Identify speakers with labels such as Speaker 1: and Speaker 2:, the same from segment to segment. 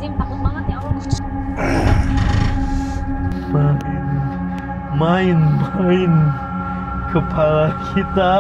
Speaker 1: Astagfirullahaladzim, takut banget ya Allah.
Speaker 2: Main kepala kita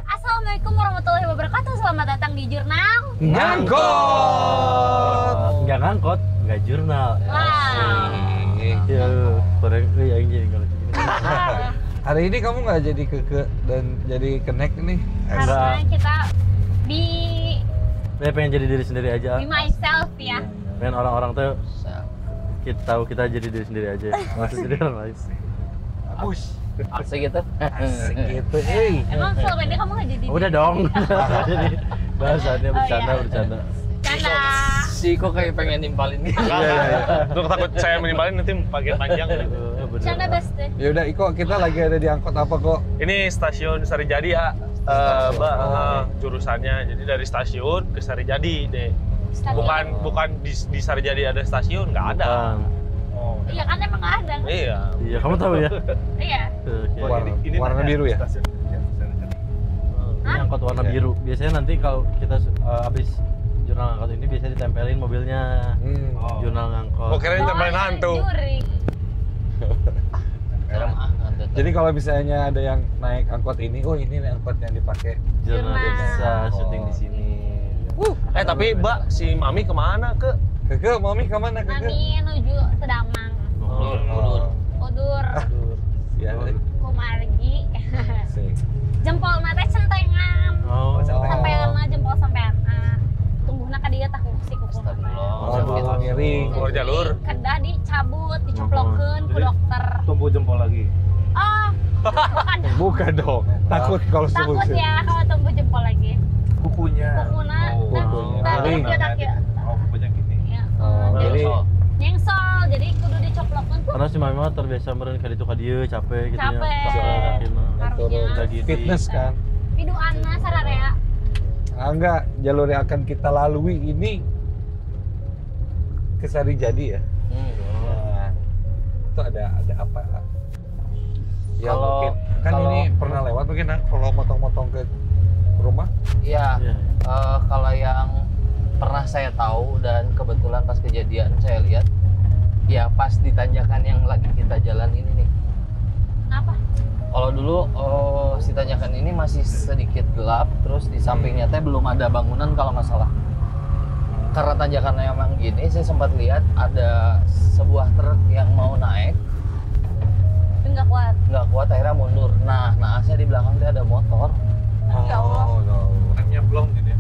Speaker 1: Assalamualaikum warahmatullahi wabarakatuh. Selamat datang di Jurnal
Speaker 3: Ngangkot.
Speaker 2: nggak ngangkot, nggak jurnal.
Speaker 1: Wow.
Speaker 2: Ya, korek ya ini kalau gini.
Speaker 3: Hari ini kamu nggak jadi keke dan jadi connect nih?
Speaker 1: Karena kita be
Speaker 2: Saya pengen jadi diri sendiri aja.
Speaker 1: myself ya.
Speaker 2: Pengen orang-orang tuh kita tahu kita jadi diri sendiri aja. Maksud jadi orang lain.
Speaker 3: Push.
Speaker 4: Asik gitu.
Speaker 3: Asik gitu. Hey.
Speaker 1: Emang selama ini kamu nggak jadi
Speaker 2: Udah dong. Jadi bahasannya bercanda.
Speaker 1: Canda.
Speaker 4: Si kok kayak pengen nimpalin gitu.
Speaker 2: Iya.
Speaker 5: Lu takut saya menimbalin nanti bagian panjang.
Speaker 1: Canda best deh.
Speaker 3: Ya udah Iko, kita lagi ada di angkot apa kok?
Speaker 5: Ini stasiun Sarijadi ya, Mbak, jurusannya. Jadi dari stasiun ke Sarijadi deh. Bukan di Sarijadi ada stasiun, nggak ada. Oh,
Speaker 1: Iya kan emang nggak ada.
Speaker 5: iya.
Speaker 2: Iya, kamu tahu ya?
Speaker 1: Iya.
Speaker 3: Warna biru ya?
Speaker 2: Ini angkot warna biru. Biasanya nanti kalau kita habis jurnal angkot ini biasanya ditempelin mobilnya. Jurnal angkot.
Speaker 5: Oh, kirain tempelin hantu.
Speaker 1: Juri.
Speaker 3: Jadi kalau misalnya ada yang naik angkot ini, oh ini nih angkot yang dipakai.
Speaker 2: Jurnal
Speaker 1: Jurnal.
Speaker 2: bisa syuting di sini.
Speaker 5: Tapi Mbak, si Mami kemana ke?
Speaker 3: Keke, Mami kemana Keke?
Speaker 1: Mami menuju Sedamang. Udur.
Speaker 3: Ya,
Speaker 1: Kumargi.
Speaker 3: sih.
Speaker 1: Jempol nate centengan.
Speaker 2: Oh,
Speaker 1: Sampeana jempol sampeana. Tumbuhna ka dieu tah si kuku.
Speaker 3: Aduh, miring.
Speaker 5: Keluar jalur.
Speaker 1: Kedah dicabut, dicoplokeun ku dokter.
Speaker 2: tumbuh jempol lagi.
Speaker 1: Oh, bukan.
Speaker 3: Bukan dong. Takut kalau
Speaker 1: Takut
Speaker 3: sebut.
Speaker 1: ya kalau tumbuh jempol lagi.
Speaker 2: Kukunya.
Speaker 1: Kukuna,
Speaker 3: kukunya.
Speaker 1: nah,
Speaker 3: Miring.
Speaker 1: kieu tak kieu.
Speaker 2: Oh, kukunya gini.
Speaker 1: Ya,
Speaker 3: Jadi
Speaker 1: nyengsol, jadi kudu dicoplokeun ku.
Speaker 2: Karena si Mami mah terbiasa meureun ka ditu ka dieu capek gitu
Speaker 1: Capek.
Speaker 3: turun
Speaker 2: Udah gitu.
Speaker 3: fitness kan.
Speaker 1: Piduanna sararea.
Speaker 3: Enggak, jalur yang akan kita lalui ini ke Sarijadi ya. Nah, itu ada apa? Ya
Speaker 4: Kalau-
Speaker 3: mungkin kan
Speaker 4: kalau-
Speaker 3: ini pernah lewat mungkin kalau motong-motong ke rumah.
Speaker 4: Iya.
Speaker 2: Iya.
Speaker 4: Kalau yang pernah saya tahu dan kebetulan pas kejadian saya lihat, ya pas di tanjakan yang lagi kita jalan ini nih.
Speaker 1: Kenapa?
Speaker 4: Kalau dulu si tanjakan ini masih sedikit gelap, terus di sampingnya teh belum ada bangunan kalau nggak salah. Karena tanjakannya emang gini, saya sempat lihat ada sebuah truk yang mau naik,
Speaker 1: Tapi nggak kuat.
Speaker 4: nggak kuat akhirnya mundur. Nah, naasnya di belakang dia ada motor,
Speaker 1: Ya Allah.
Speaker 3: no.
Speaker 5: Remnya belum gitu ya.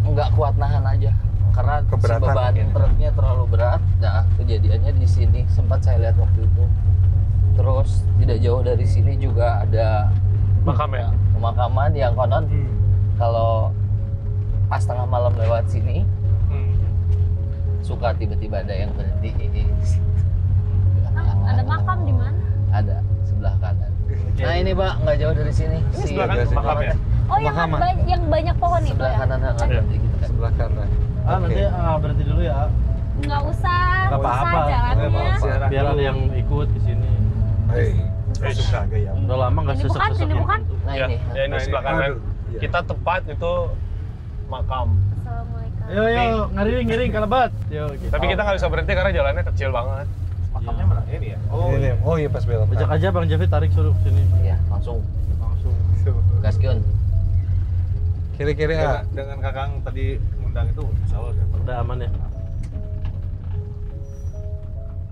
Speaker 4: nggak kuat nahan aja. Karena si
Speaker 3: Keberatan
Speaker 4: beban
Speaker 3: mungkin.
Speaker 4: truknya terlalu berat. Nah, kejadiannya di sini sempat saya lihat waktu itu. Terus tidak jauh dari sini juga ada
Speaker 5: Makam ya.
Speaker 4: pemakaman yang konon kalau pas tengah malam lewat sini suka tiba-tiba ada yang berhenti.
Speaker 1: Ada makam di mana?
Speaker 4: Ada sebelah kanan. Nah ini Pak, nggak jauh dari sini.
Speaker 5: Ini sebelah kanan
Speaker 3: Iya,
Speaker 5: makam ya.
Speaker 1: Oh, yang
Speaker 3: Pemakaman.
Speaker 1: yang banyak pohon itu
Speaker 4: Sebelah
Speaker 1: ya?
Speaker 4: kanan yang ada gitu kan.
Speaker 3: Sebelah kanan.
Speaker 2: Nanti berhenti dulu ya.
Speaker 1: Nggak usah,
Speaker 2: Nggak
Speaker 1: usah
Speaker 2: apa-apa.
Speaker 1: jalannya.
Speaker 3: Nggak apa-apa.
Speaker 2: Biar ada yang ikut di sini.
Speaker 3: Hei.
Speaker 2: Suka gaya. Udah lama nggak
Speaker 1: Ini bukan,
Speaker 2: sesek-sesek
Speaker 1: ini bukan.
Speaker 4: Nah
Speaker 5: Ya,
Speaker 4: ini.
Speaker 5: ya ini sebelah kanan.
Speaker 3: Aduh, iya.
Speaker 5: Kita tepat itu makam.
Speaker 1: Assalamualaikum.
Speaker 2: Yo, ngiring kelebat. Yo, gitu.
Speaker 5: Tapi kita nggak bisa berhenti karena jalannya kecil banget.
Speaker 2: Makamnya mana ini ya?
Speaker 3: Oh iya pas belok.
Speaker 2: Ajak aja Bang Javi tarik suruh sini.
Speaker 4: Ya langsung
Speaker 2: Langsung.
Speaker 4: gaskeun.
Speaker 3: Kiri-kiri ah.
Speaker 6: Dengan Kakang tadi ngundang itu insya Allah
Speaker 2: Udah aman ya.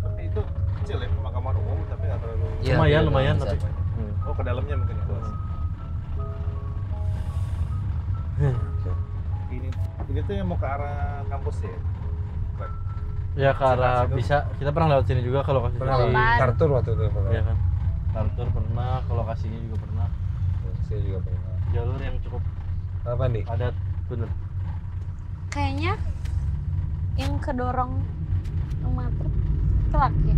Speaker 6: tapi itu kecil ya pemakaman umum tapi nggak terlalu
Speaker 4: Iya,
Speaker 2: Lumayan,
Speaker 4: iya,
Speaker 2: lumayan
Speaker 4: bisa.
Speaker 2: tapi.
Speaker 6: oh ke dalamnya mungkin ya Bos. ini tuh yang mau ke arah kampus ya.
Speaker 2: Ya ke arah bisa. Kita pernah lewat sini juga kalau kasih
Speaker 3: Pernah
Speaker 2: di
Speaker 1: Lepas.
Speaker 3: Kartur waktu itu pernah.
Speaker 2: Iya kan. Kartur pernah, ke lokasinya juga pernah.
Speaker 3: Saya juga pernah.
Speaker 2: Jalur yang cukup
Speaker 3: Apa nih?
Speaker 2: padat bener.
Speaker 1: Kayaknya yang kedorong sama truk kelak ya.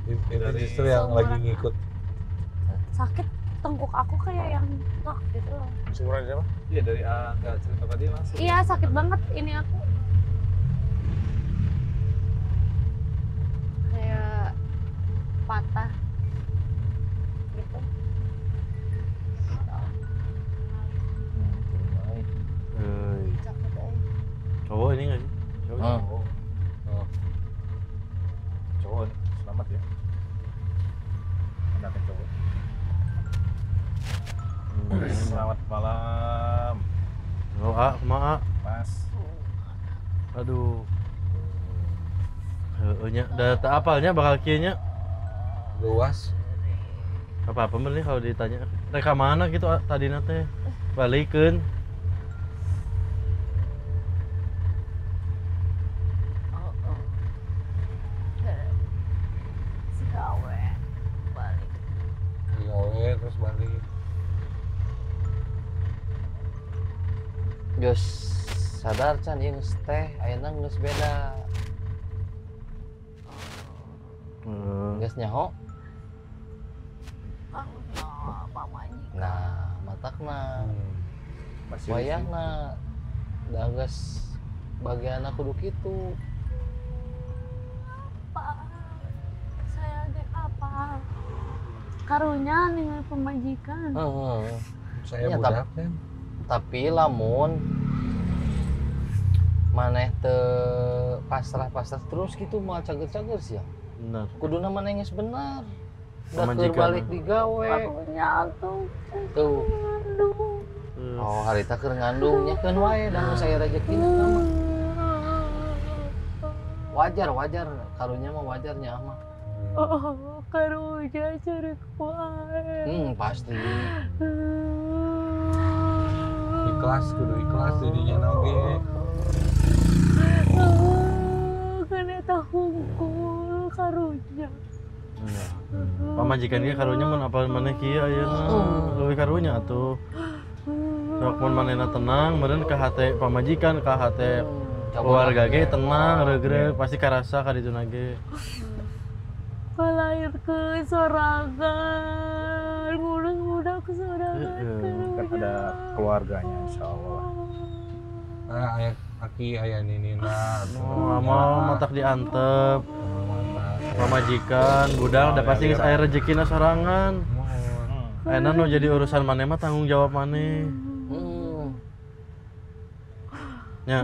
Speaker 3: Itu justru yang lagi ngikut.
Speaker 1: Sakit tengkuk aku kayak yang tok gitu loh.
Speaker 5: Seumuran siapa?
Speaker 6: Iya dari Angga cerita tadi langsung.
Speaker 1: Iya sakit banget ini aku. Kayak patah gitu. Sakit aja.
Speaker 2: Cowok ini nggak sih? Cowok.
Speaker 3: Oh.
Speaker 6: Cowok selamat ya. Anaknya cowok. Selamat malam,
Speaker 2: Oh, maaf.
Speaker 6: Mas.
Speaker 2: Aduh. Nya data apalnya bakal kieu nya.
Speaker 3: Luas.
Speaker 2: Apa-apa mah nih kalau ditanya. Reka mana gitu tadina teh? Balikeun.
Speaker 1: Segawe balik.
Speaker 3: Gawe terus balik.
Speaker 4: Geus sadar can ieu geus teh ayeuna geus beda. Geus nyaho. Nah, matakna
Speaker 6: Masih
Speaker 4: wayahna da geus bagianna kudu kitu.
Speaker 1: Pak, saya dek apa? Karunya dengan pemajikan.
Speaker 4: Heeh.
Speaker 3: Saya
Speaker 4: Iya,
Speaker 3: budak kan.
Speaker 4: Tapi lamun maneh teu pasrah-pasrah terus gitu mau cager-cager sih ya.
Speaker 2: Benar.
Speaker 4: Kuduna maneh geus bener. Da keur
Speaker 2: Pemajikan.
Speaker 4: balik digawe.
Speaker 1: Karunya tuh.
Speaker 4: Tuh.
Speaker 1: Aduh.
Speaker 4: Oh, harita keur ngandung nyakeun wae da nu saya rezekina mah. Wajar karunya mah wajarnya mah.
Speaker 1: Oh, karunya cari kuat.
Speaker 4: Pasti.
Speaker 3: Ikhlas kudu ikhlas jadinya oge.
Speaker 1: Kan eta hungkul karunya.
Speaker 2: Pamajikan ge karunya mun apal maneh kieu ayeuna. Leuwih karunya atuh. Sok mun manehna tenang, meureun ka hate pamajikan, ka hate keluarga ge tenang, regreg pasti karasa ka dituna ge.
Speaker 1: Kalahir ke sorangan, budak sorangan.
Speaker 6: kan ada keluarganya insya Allah.
Speaker 3: Nah, aya aki aya ninina.
Speaker 2: Oh, mau matak diantep. Pamajikan, budak da pasti geus aya rezekina sorangan. Ayeuna nu jadi urusan maneh mah tanggung jawab maneh. Nya,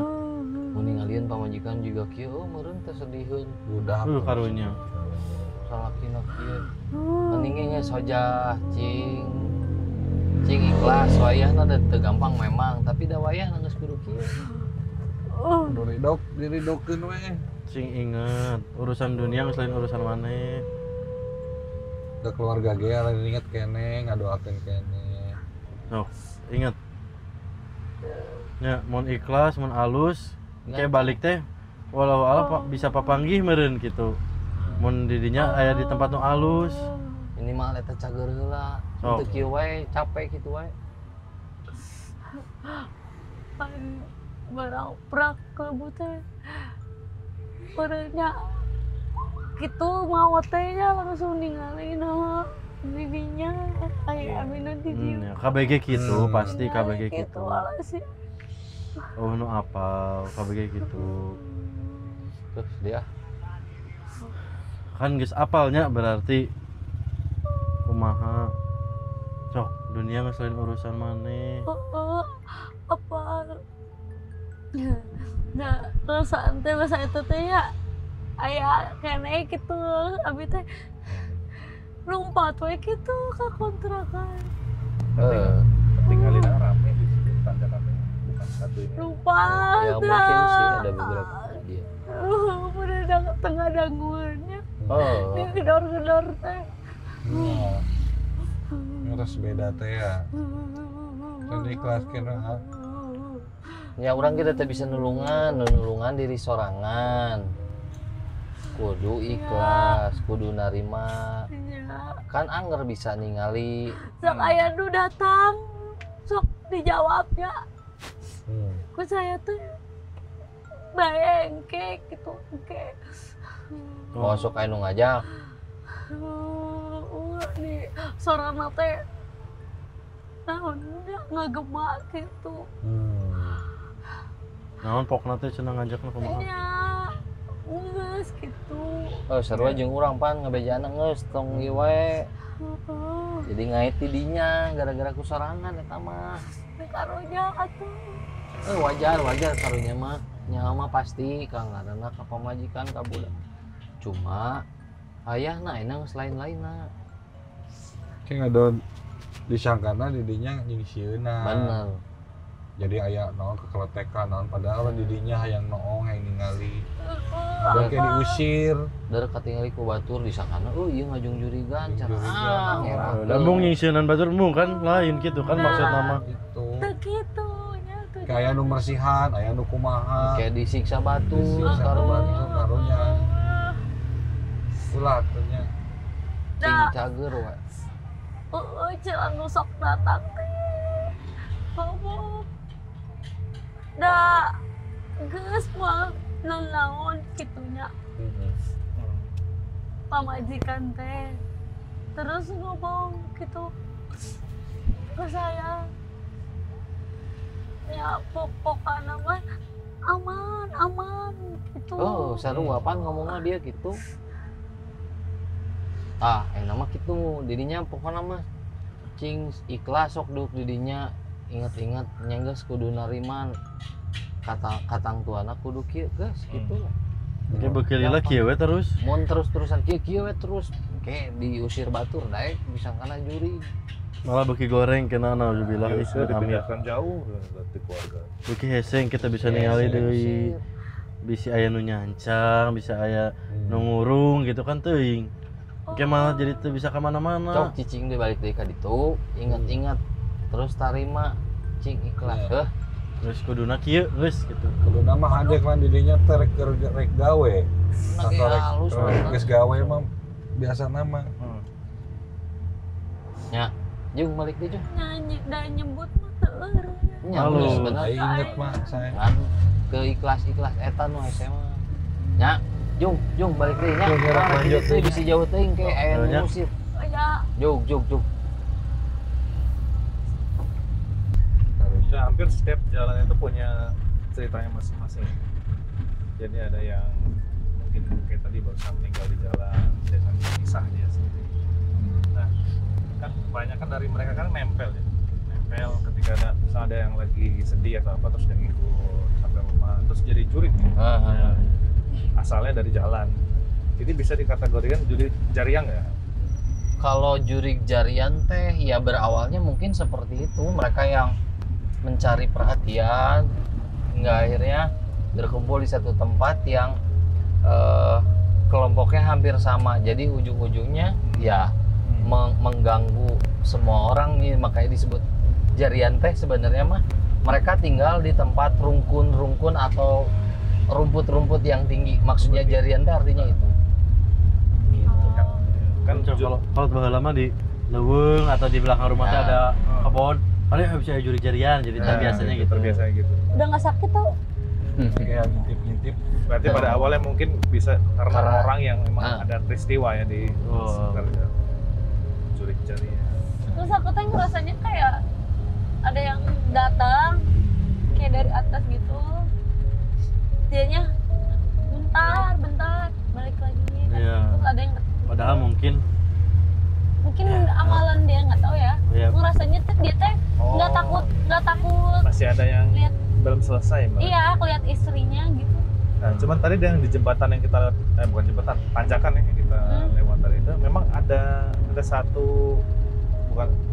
Speaker 4: Mun ningalieun pamajikan juga kieu meureun teh sedihieun.
Speaker 3: Budak.
Speaker 2: karunya.
Speaker 4: Salakina kieu. Mending geus hojah cing ikhlas wayahna da teu gampang memang, tapi da wayahna geus kudu kieu.
Speaker 3: Diridokeun we.
Speaker 2: Sing inget urusan dunia geus lain urusan maneh.
Speaker 3: Da keluarga ge lain inget keneh ngadoakeun keneh.
Speaker 2: Sok, inget. Ya, mun ikhlas, mun alus, kayak balik teh walau ala bisa papanggih meureun kitu. Mun didinya aya di tempat nu alus.
Speaker 4: Ini mah eta cager heula.
Speaker 2: Sok.
Speaker 4: Teu kieu wae capek kitu wae.
Speaker 1: Barang prak kelebu teh. Padahal gitu mau tehnya langsung ninggalin bibinya kayak aminan di dieu.
Speaker 2: Ya, KBG gitu, pasti KBG gitu.
Speaker 1: Sih.
Speaker 2: Oh, nu apal KBG gitu.
Speaker 4: Terus dia
Speaker 2: Kan geus apalnya berarti kumaha. Cok, dunia geus lain urusan maneh.
Speaker 1: Apa? Nah, terus teh masa itu teh ya aya keneh gitu abi teh lompat we gitu ke kontrakan.
Speaker 6: Tinggalin rame di situ tanjakannya bukan satu ini.
Speaker 1: Lompat.
Speaker 4: ya mungkin sih ada beberapa dia.
Speaker 1: Udah tengah danguannya.
Speaker 4: Oh.
Speaker 1: Dia gedor-gedor teh.
Speaker 3: Terus beda teh ya. Kan ikhlas kena.
Speaker 4: Ya orang kita teh bisa nulungan diri sorangan. Kudu ikhlas, kudu narima.
Speaker 1: Ya.
Speaker 4: Kan anger bisa ningali.
Speaker 1: Sok aya nu datang. Sok dijawabnya. Ku saya tuh bengke gitu, engke.
Speaker 4: Mau sok aya nu ngajak.
Speaker 1: Nih sorana teh naonnya ngagemak gitu.
Speaker 2: Naon pokna teh cenah ngajakna kumaha?
Speaker 1: Ya geus gitu.
Speaker 4: Oh sarua jeung urang pan ngabejana geus tong ieu wae. Jadi ngait di dinya gara-gara kusorangan eta mah.
Speaker 1: Karunya atuh.
Speaker 4: Wajar karunya mah. Nya mah pasti ka ngaranna ka pamajikan ka budak. Cuma ayahna enak lain-lainna.
Speaker 3: Kayak ada disangkana didinya nyingsieuna.
Speaker 4: Bener.
Speaker 3: Jadi aya naon kekeletekan naon padahal didinya hayang noong hayang ningali. Ada kayak diusir.
Speaker 4: Dari katingali ku batur disangkana ieu ngajung jurigan
Speaker 3: Jurigan.
Speaker 4: cara.
Speaker 2: Lambung nyingsieunan baturmu kan lain gitu kan maksud nama.
Speaker 3: Itu.
Speaker 1: Teu kitu nya tuh.
Speaker 3: Kayak anu mersihan, aya anu kumaha.
Speaker 4: Kayak disiksa batu
Speaker 3: Disiksa batu karunya. Ulah atunya.
Speaker 4: cing cager we.
Speaker 1: Celang nu sok datang teh. Ngomong. Da geus mah naon kitunya pamajikan teh. Terus ngomong gitu ke saya. Ya pokoknya mah aman gitu.
Speaker 4: Oh, sarua pan ngomongnya dia gitu. Nama gitu didinya pokoknya mah cing ikhlas sok duk didinya inget-inget nyengges kudu nariman katang tuana kudu kieu geus gitu.
Speaker 2: Oke beukeulilah kieu we terus.
Speaker 4: Mun terus-terusan kieu we terus kayak diusir batur daek disangkana juri.
Speaker 2: Malah beuki goreng kena nauzubillah
Speaker 6: Bisa
Speaker 2: amin.
Speaker 6: dipindahkan jauh dari keluarga.
Speaker 2: Beuki heseng kita bisa ningali deui. Bisa aya nu nyancang, bisa aya nu ngurung gitu kan teuing. Oke malah jadi tuh bisa kemana-mana.
Speaker 4: Cok cicing di balik deui ka ditu, ingat-ingat terus tarima cing ikhlas.
Speaker 2: Terus kuduna kieu geus gitu.
Speaker 3: Kudu nama hade kan didinya teh rek gawe.
Speaker 4: Nage halus
Speaker 3: Geus gawe mah biasa nama.
Speaker 4: nya. Jung balik deui Jung.
Speaker 1: Nyanyi dan nyebut mah teu eureun.
Speaker 4: Nya
Speaker 2: Halo.
Speaker 4: geus bener.
Speaker 3: Aing inget mah saya.
Speaker 4: Kan keikhlas eta nu SMA. Nya, Jung balik deui nya.
Speaker 3: Jung, gerak lanjut.
Speaker 4: Teh bisi jauh teuing ke aya nu
Speaker 2: Nya.
Speaker 4: ngusir.
Speaker 1: Ya
Speaker 4: Jung.
Speaker 6: Ya, hampir setiap jalan itu punya ceritanya masing-masing. Jadi ada yang mungkin kayak tadi barusan meninggal di jalan dengan kisah dia sendiri. Nah, kan kebanyakan dari mereka kan nempel ya. Nempel ketika misalnya ada yang lagi sedih atau apa terus dia ngikut sampai rumah terus jadi jurik nih.
Speaker 4: Heeh.
Speaker 6: Asalnya dari jalan. Ini bisa dikategorikan juri jariang ya?
Speaker 4: Kalau jurik jarian teh ya berawalnya mungkin seperti itu, mereka yang mencari perhatian hingga akhirnya berkumpul di satu tempat yang kelompoknya hampir sama, jadi ujung-ujungnya ya mengganggu semua orang nih, makanya disebut jarian teh. Sebenarnya mah mereka tinggal di tempat rungkun atau rumput-rumput yang tinggi, maksudnya jarian teh artinya itu gitu.
Speaker 6: Kan
Speaker 2: kalau baheula mah di leuweung atau di belakang rumah teh
Speaker 4: Nah.
Speaker 2: ada kebon. Paling bisa juri jarian jadi
Speaker 4: Nah,
Speaker 2: biasanya gitu.
Speaker 6: Terbiasa gitu.
Speaker 1: udah nggak sakit tau.
Speaker 3: Kayak ngintip-ngintip.
Speaker 6: Berarti pada awalnya mungkin bisa karena
Speaker 4: Karena-
Speaker 6: orang yang memang
Speaker 4: Ah.
Speaker 6: ada peristiwa ya di
Speaker 2: Oh.
Speaker 6: sekitar jurik jariah.
Speaker 1: Terus aku tuh ngerasanya kayak ada yang datang kayak dari atas gitu. Dianya bentar balik lagi.
Speaker 2: Iya.
Speaker 1: Terus ada yang
Speaker 2: Padahal mungkin
Speaker 1: amalan dia nggak tahu ya.
Speaker 2: ya
Speaker 1: Ngerasanya tuh dia teh nggak takut
Speaker 6: Masih ada yang
Speaker 1: lihat.
Speaker 6: belum selesai, Mbak.
Speaker 1: Iya, aku lihat istrinya gitu.
Speaker 6: Nah, cuman tadi yang di jembatan yang kita bukan jembatan, tanjakan yang kita lewat tadi itu memang ada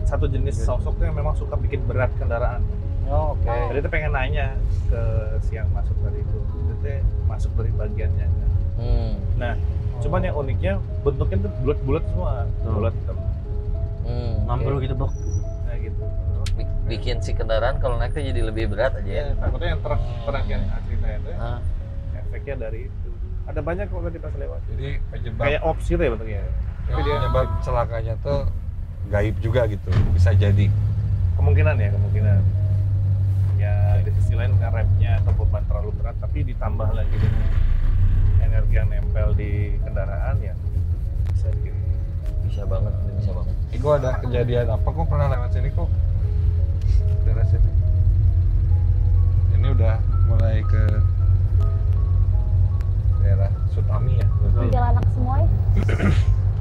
Speaker 6: satu jenis sosok yang memang suka bikin berat kendaraan.
Speaker 4: Oh, oke.
Speaker 6: Jadi itu pengen nanya ke si yang masuk tadi itu masuk dari bagiannya. Nah, cuman yang uniknya bentuknya tuh bulat-bulat semua, bulat hitam.
Speaker 2: nampil gitu blok.
Speaker 6: Nah gitu.
Speaker 4: Bikin si kendaraan kalau naik tuh jadi lebih berat aja ya.
Speaker 6: Ya, takutnya yang truk yang ceritanya itu
Speaker 4: Ah.
Speaker 6: efeknya dari itu. Ada banyak kok tadi pas lewat.
Speaker 3: Jadi penyebab
Speaker 6: Kayak ops gitu ya bentuknya.
Speaker 3: tapi dia penyebab celakanya tuh gaib juga gitu. Bisa jadi.
Speaker 6: Kemungkinan. Ya di sisi lain kan remnya atau beban terlalu berat, tapi ditambah lagi dengan energi yang nempel di kendaraan ya bisa bikin
Speaker 4: Bisa banget, bisa banget.
Speaker 3: Gue ada kejadian apa kok pernah lewat sini kok daerah sini. Ini udah mulai ke daerah Sutami ya.
Speaker 1: Tinggal anak semua ya.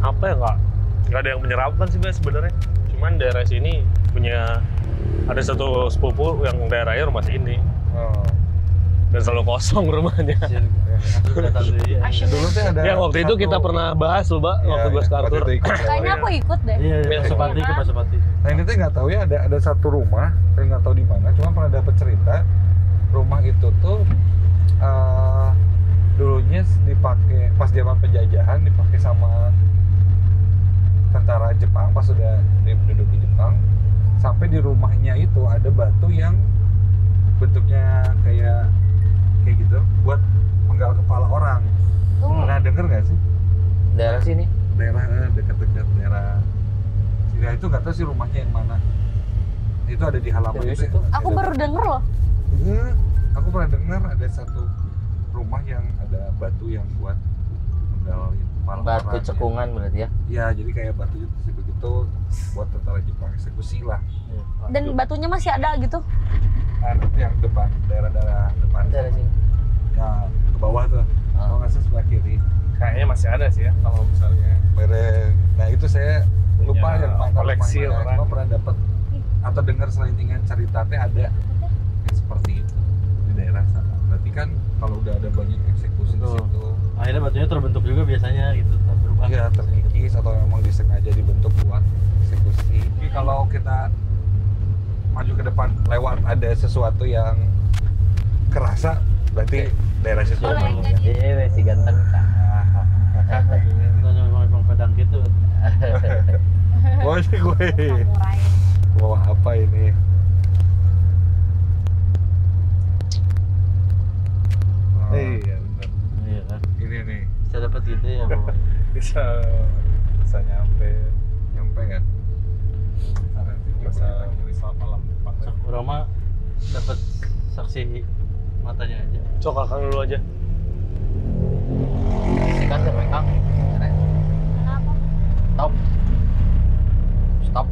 Speaker 5: Apa ya, nggak ada yang menyeramkan sih Bas, sebenarnya. Cuman daerah sini punya ada satu sepupu yang daerahnya rumah sini
Speaker 3: Oh.
Speaker 5: dan selalu kosong rumahnya.
Speaker 3: Dulu tuh ada
Speaker 5: Yang waktu itu
Speaker 3: satu-
Speaker 5: kita pernah bahas loh, Mbak,
Speaker 3: Iya,
Speaker 5: waktu gue
Speaker 3: iya,
Speaker 5: Skartur.
Speaker 3: waktu itu ikut.
Speaker 1: Kayaknya aku ikut deh.
Speaker 2: Iya,
Speaker 5: Iya,
Speaker 2: Pasopati ke Pasopati.
Speaker 3: Nah ini tuh nggak tahu ya ada satu rumah, saya nggak tahu di mana, cuma pernah dapat cerita rumah itu tuh dulunya dipakai pas zaman penjajahan, dipakai sama tentara Jepang pas sudah menduduki Jepang. Sampai di rumahnya itu ada batu yang bentuknya kayak gitu buat penggal kepala orang. Pernah denger nggak sih?
Speaker 4: Daerah sini.
Speaker 3: Daerah dekat-dekat daerah Sini itu nggak tahu sih rumahnya yang mana. Itu ada di halaman
Speaker 4: Serius
Speaker 3: itu.
Speaker 4: itu?
Speaker 1: Aku baru denger loh.
Speaker 3: Aku pernah dengar ada satu rumah yang ada batu yang buat menggal kepala
Speaker 4: Batu
Speaker 3: orang.
Speaker 4: cekungan berarti ya.
Speaker 3: Ya, jadi kayak batu itu begitu buat tentara Jepang eksekusi lah.
Speaker 1: Dan batunya masih ada gitu.
Speaker 3: Nah, itu yang depan, daerah-daerah depan.
Speaker 4: Daerah sini.
Speaker 3: Ya, ke bawah tuh.
Speaker 4: Ah.
Speaker 3: Kalau nggak salah sebelah kiri.
Speaker 6: Kayaknya masih ada sih ya kalau misalnya
Speaker 3: Bareng. Nah, itu saya lupa
Speaker 6: Punya
Speaker 3: yang mana
Speaker 6: koleksi
Speaker 3: rumahnya.
Speaker 6: orang.
Speaker 3: Cuma pernah dapat atau dengar selentingan cerita teh ada yang seperti itu di daerah sana. Berarti kan kalau udah ada banyak eksekusi di
Speaker 2: Betul.
Speaker 3: situ,
Speaker 2: Akhirnya batunya terbentuk juga biasanya gitu, berubah.
Speaker 3: ya terkikis atau memang disengaja dibentuk buat eksekusi. Tapi kalau kita maju ke depan lewat ada sesuatu yang kerasa, berarti daerah situ.
Speaker 1: Boleh,
Speaker 3: memang.
Speaker 1: jadi.
Speaker 4: Iya, si ganteng.
Speaker 2: Kita nyoba pedang gitu.
Speaker 3: Wah, sih gue.
Speaker 1: Samurai.
Speaker 3: Wah, apa ini? Oh,
Speaker 6: iya benar.
Speaker 2: Iya kan.
Speaker 3: ini nih,
Speaker 2: Bisa dapat gitu ya pokoknya.
Speaker 6: Bisa
Speaker 3: nyampe kan?
Speaker 6: bisa selamat malam Bang.
Speaker 2: Orang mah dapat saksi matanya aja.
Speaker 5: Cok Akang dulu aja.
Speaker 4: Sikat ya, Kang.
Speaker 1: Kenapa?
Speaker 4: Stop. Stop.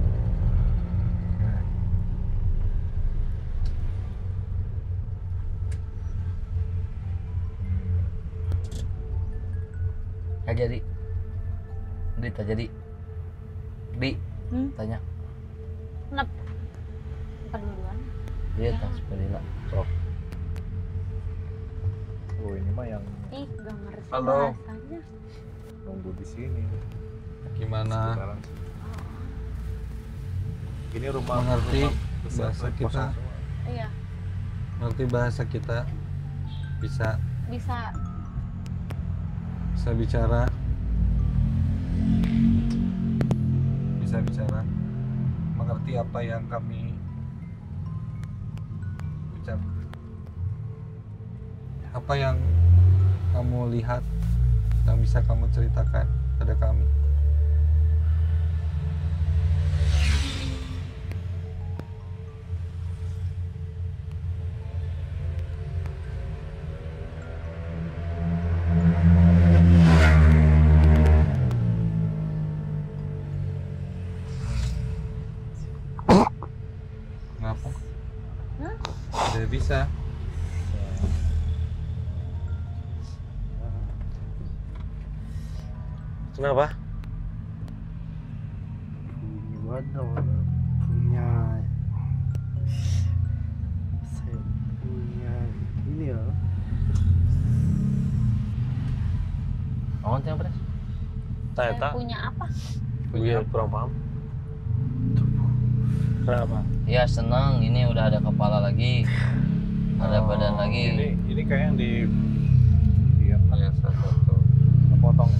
Speaker 4: Gak jadi. Di tak jadi. Di tanya.
Speaker 1: Kenapa? Ntar duluan.
Speaker 4: Dia tak seperti lah. Sok.
Speaker 6: Oh ini mah yang
Speaker 1: Ih, gak ngerti
Speaker 3: Halo.
Speaker 1: bahasanya.
Speaker 6: nunggu di sini.
Speaker 3: Gimana?
Speaker 6: Sekarang sih. Ini rumah
Speaker 3: Mengerti
Speaker 6: rumah besar,
Speaker 3: bahasa
Speaker 6: kosong
Speaker 3: kita?
Speaker 6: semua.
Speaker 1: Iya,
Speaker 3: Ngerti bahasa kita? Bisa
Speaker 1: bisa
Speaker 3: bicara? Bisa bicara? Mengerti apa yang kami ucap? Apa yang kamu lihat yang bisa kamu ceritakan pada kami? Kenapa? Tidak bisa.
Speaker 5: Kenapa?
Speaker 2: Punya saya punya ini ya.
Speaker 4: Mohon yang pres.
Speaker 5: Teta.
Speaker 1: punya apa?
Speaker 5: Iya, kurang paham. Kenapa?
Speaker 4: Ya senang, ini udah ada kepala lagi. Ada badan lagi.
Speaker 6: Ini kayak yang di iya,
Speaker 3: Ya, satu.
Speaker 6: potong.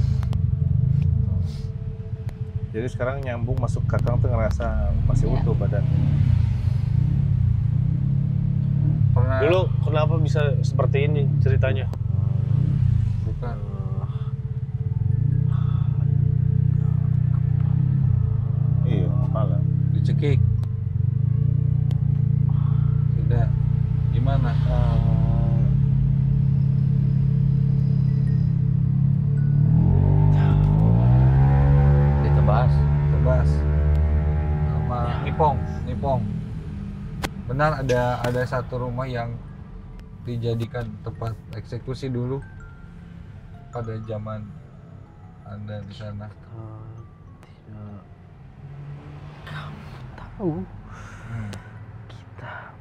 Speaker 6: Jadi sekarang nyambung masuk ke kantong tuh ngerasa masih
Speaker 1: Iya.
Speaker 6: utuh badan.
Speaker 3: Pernah
Speaker 5: Dulu kenapa bisa seperti ini ceritanya?
Speaker 3: bukan
Speaker 6: Iya, kepala.
Speaker 3: dicekik. Tidak. Gimana?
Speaker 4: Ditebak.
Speaker 3: Benar, ada satu rumah yang dijadikan tempat eksekusi dulu pada zaman Anda di sana.
Speaker 2: Tidak. Kamu tahu, kita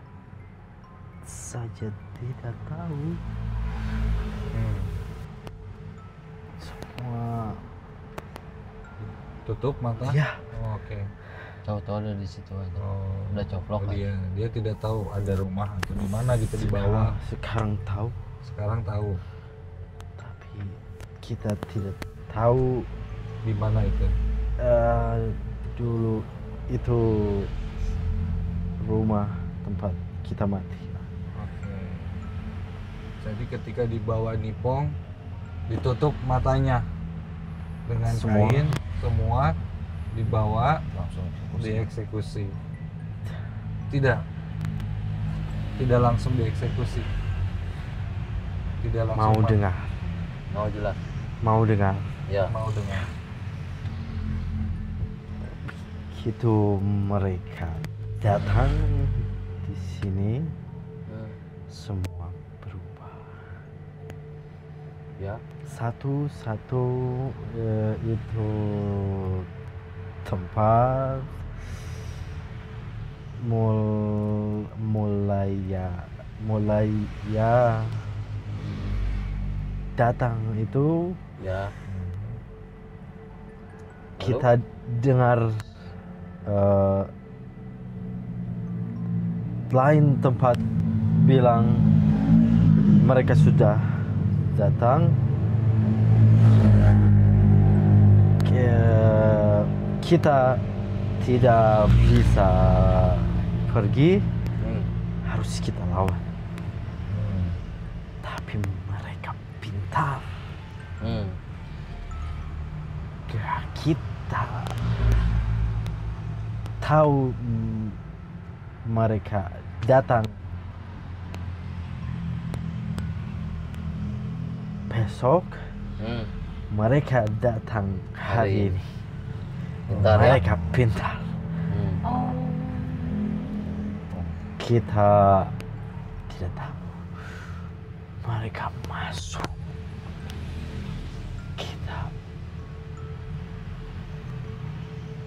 Speaker 2: saja tidak tahu. Semua
Speaker 3: Tutup mata?
Speaker 2: ya.
Speaker 3: Oh, oke.
Speaker 4: Tahu-tahu ada di situ aja.
Speaker 3: Oh,
Speaker 4: Udah coplok aja.
Speaker 3: dia tidak tahu ada rumah atau di mana gitu di bawah.
Speaker 2: Sekarang tahu,
Speaker 3: Sekarang tahu
Speaker 2: tapi kita tidak tahu
Speaker 3: di mana itu.
Speaker 2: dulu itu rumah tempat kita mati.
Speaker 3: Oke. Jadi ketika dibawa Nipong, ditutup matanya dengan
Speaker 2: Semua.
Speaker 3: kain, semua dibawa
Speaker 4: Langsung
Speaker 3: dieksekusi. Tidak langsung dieksekusi. Tidak langsung
Speaker 2: Mau dengar,
Speaker 4: Mau jelas.
Speaker 2: mau dengar.
Speaker 4: Ya.
Speaker 3: mau dengar.
Speaker 2: Begitu mereka datang di sini, semua berubah.
Speaker 4: Ya.
Speaker 2: Satu-satu itu tempat mulai ya datang itu
Speaker 4: Ya.
Speaker 2: kita dengar lain tempat bilang mereka sudah datang. Kita tidak bisa pergi, harus kita lawan. Tapi mereka pintar. Kita tahu mereka datang besok, mereka datang hari ini.
Speaker 4: Pintar ya.
Speaker 2: Mereka pintar.
Speaker 1: Oh.
Speaker 2: Kita tidak tahu. Mereka masuk. Kita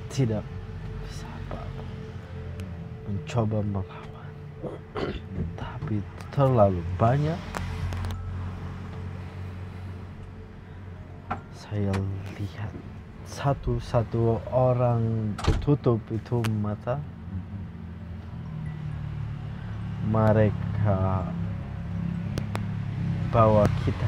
Speaker 2: tidak bisa apa-apa. Mencoba melawan. Tapi terlalu banyak. Saya lihat satu-satu orang tutup itu mata. Mereka bawa kita.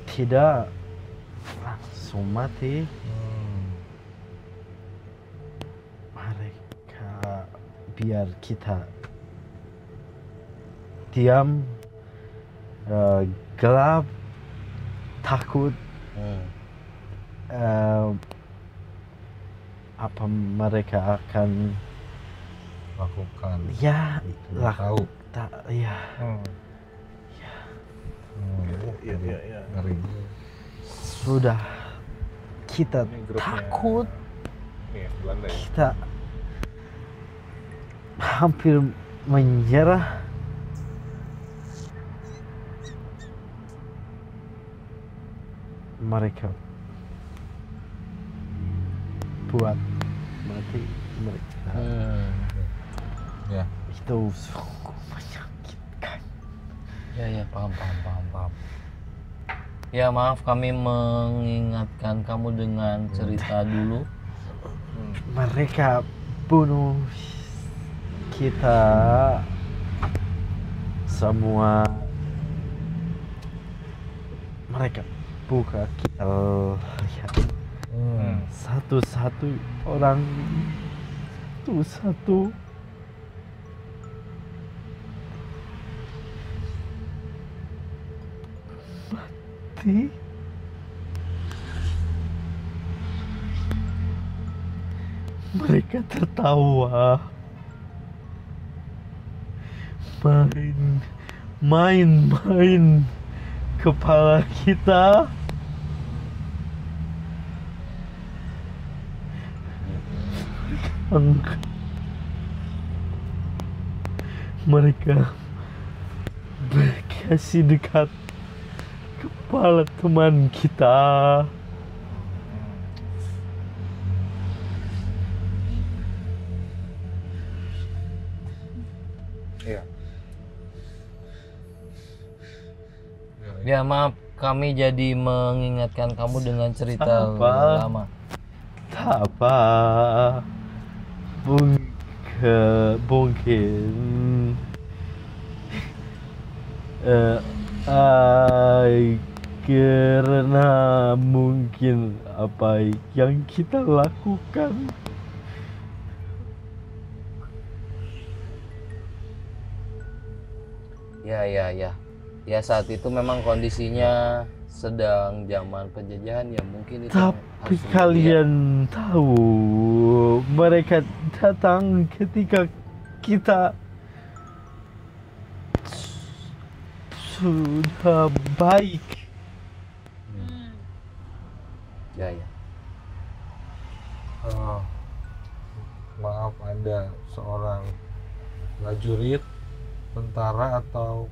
Speaker 2: Tidak langsung mati. Mereka biar kita diam, gelap, takut. Apa mereka akan
Speaker 3: Lakukan.
Speaker 2: ya
Speaker 3: Tidak tahu.
Speaker 2: ya
Speaker 6: Iya.
Speaker 3: Ngeri.
Speaker 2: sudah kita
Speaker 6: Ini grupnya.
Speaker 2: takut,
Speaker 6: Nih, Belanda ya.
Speaker 2: kita hampir menyerah. Mereka buat mati mereka.
Speaker 3: Ya.
Speaker 2: Itu sungguh menyakitkan.
Speaker 4: Ya, paham. Ya, maaf kami mengingatkan kamu dengan cerita dulu.
Speaker 2: Mereka bunuh kita semua. Mereka buka, kita lihat satu-satu orang, satu-satu. Mati. Mereka tertawa. Main kepala kita. Mereka berkasih dekat kepala teman kita.
Speaker 3: Iya.
Speaker 4: Ya maaf, kami jadi mengingatkan kamu dengan cerita
Speaker 2: Apa?
Speaker 4: lama.
Speaker 2: Tak apa. Mungkin karena mungkin apa yang kita lakukan
Speaker 4: Ya saat itu memang kondisinya sedang zaman penjajahan ya, mungkin itu yang
Speaker 2: tapi
Speaker 4: harus
Speaker 2: kalian tahu mereka datang ketika kita sudah baik.
Speaker 4: ya.
Speaker 3: Maaf, Anda seorang prajurit, tentara atau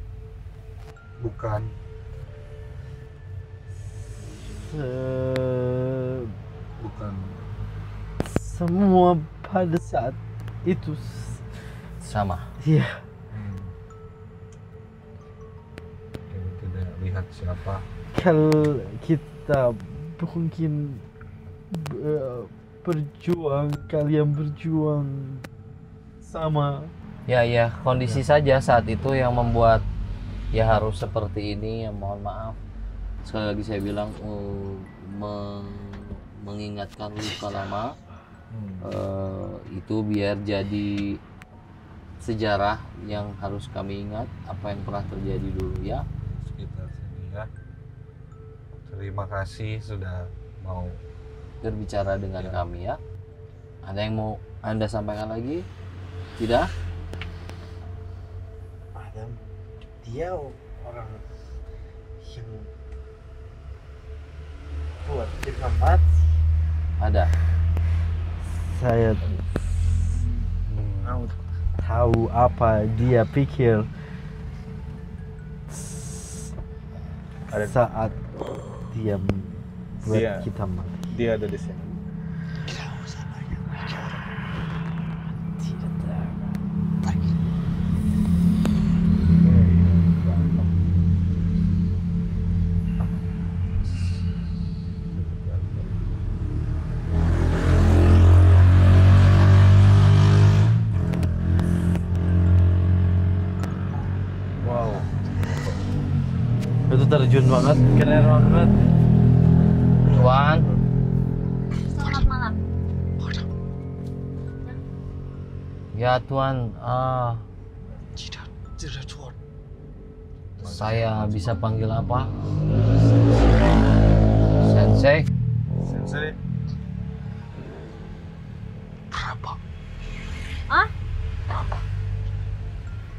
Speaker 3: bukan? Bukan.
Speaker 2: Semua pada saat itu
Speaker 4: Sama.
Speaker 2: ya.
Speaker 3: Ini tidak lihat siapa.
Speaker 2: Kalau kita mungkin berjuang, kalian berjuang sama.
Speaker 4: Ya, kondisi saja saat itu yang membuat ya harus seperti ini. Ya mohon maaf. Sekali lagi saya bilang mengingatkan luka lama itu biar jadi sejarah yang harus kami ingat apa yang pernah terjadi dulu ya.
Speaker 3: Sekitar sini ya. Terima kasih sudah mau
Speaker 4: Berbicara dengan kami ya. Ada yang mau Anda sampaikan lagi? Tidak?
Speaker 2: Adam, dia orang yang buat kita mati.
Speaker 4: Ada.
Speaker 2: Saya tahu apa dia pikir saat dia buat
Speaker 6: Dia-
Speaker 2: kita mati.
Speaker 6: Dia ada di sini.
Speaker 2: Tidak tahu.
Speaker 6: Wow.
Speaker 2: Itu terjun banget, keren banget.
Speaker 4: Tuan,
Speaker 1: Selamat malam.
Speaker 4: ya Tuan, saya bisa panggil apa? Sensei?
Speaker 6: Sensei.